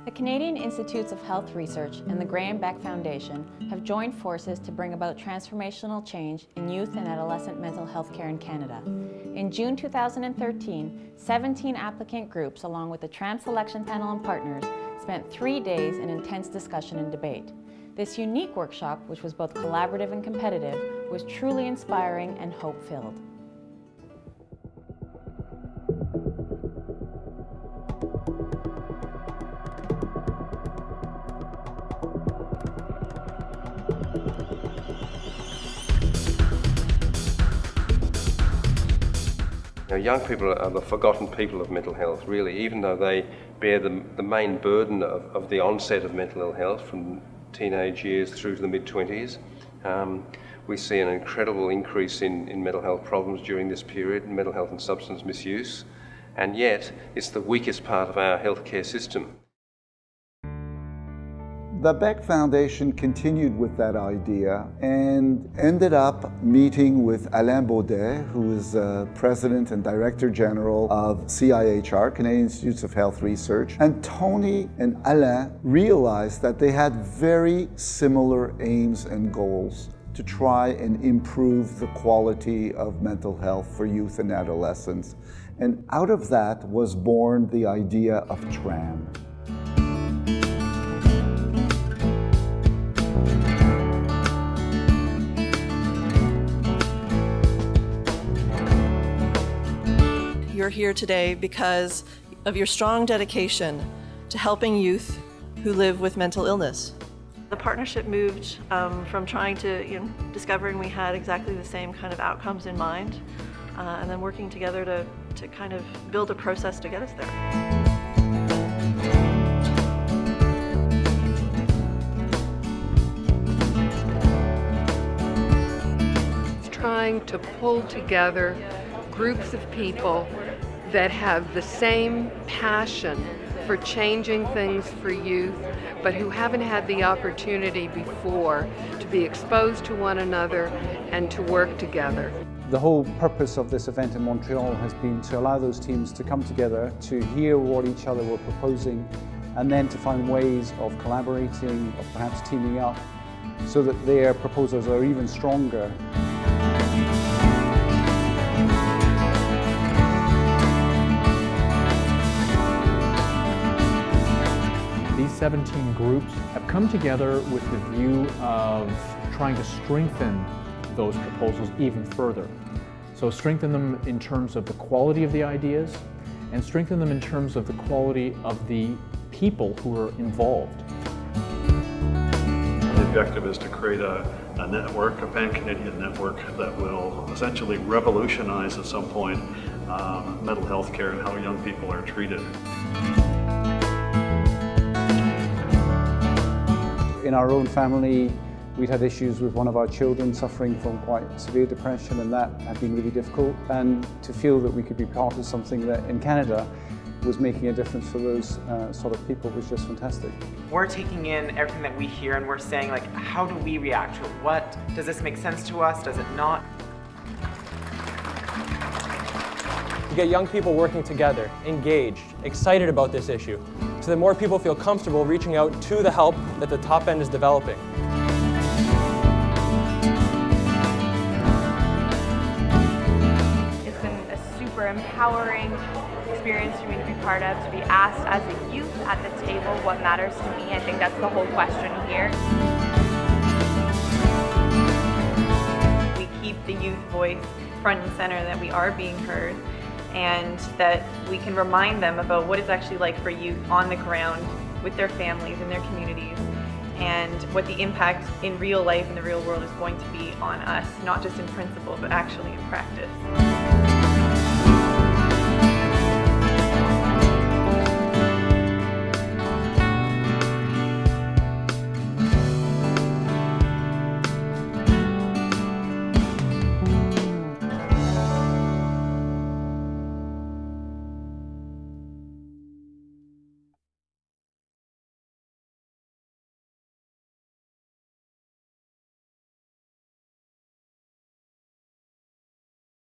The Canadian Institutes of Health Research and the Graham Beck Foundation have joined forces to bring about transformational change in youth and adolescent mental health care in Canada. In June 2013, 17 applicant groups, along with the TRAM selection panel and partners, spent 3 days in intense discussion and debate. This unique workshop, which was both collaborative and competitive, was truly inspiring and hope-filled. Young people are the forgotten people of mental health, really, even though they bear the main burden of the onset of mental ill health from teenage years through to the mid-20s. We see an incredible increase in mental health problems during this period, mental health and substance misuse, and yet it's the weakest part of our healthcare system. The Beck Foundation continued with that idea and ended up meeting with Alain Baudet, who is President and Director General of CIHR, Canadian Institutes of Health Research. And Tony and Alain realized that they had very similar aims and goals to try and improve the quality of mental health for youth and adolescents. And out of that was born the idea of TRAM. You're here today because of your strong dedication to helping youth who live with mental illness. The partnership moved from trying to, discovering we had exactly the same kind of outcomes in mind, and then working together to kind of build a process to get us there. Trying to pull together groups of people that have the same passion for changing things for youth, but who haven't had the opportunity before to be exposed to one another and to work together. The whole purpose of this event in Montreal has been to allow those teams to come together, to hear what each other were proposing, and then to find ways of collaborating, of perhaps teaming up, so that their proposals are even stronger. These 17 groups have come together with the view of trying to strengthen those proposals even further. So strengthen them in terms of the quality of the ideas and strengthen them in terms of the quality of the people who are involved. The objective is to create a network, a pan-Canadian network that will essentially revolutionize at some point mental health care and how young people are treated. In our own family, we'd had issues with one of our children suffering from quite severe depression, and that had been really difficult. And to feel that we could be part of something that in Canada was making a difference for those sort of people was just fantastic. We're taking in everything that we hear and we're saying, like, how do we react to it? What, does this make sense to us? Does it not? You get young people working together, engaged, excited about this issue, so that more people feel comfortable reaching out to the help that the top end is developing. It's been a super empowering experience for me to be part of, to be asked as a youth at the table what matters to me. I think that's the whole question here. We keep the youth voice front and center, that we are being heard, and that we can remind them about what it's actually like for youth on the ground with their families and their communities, and what the impact in real life in the real world is going to be on us, not just in principle, but actually in practice.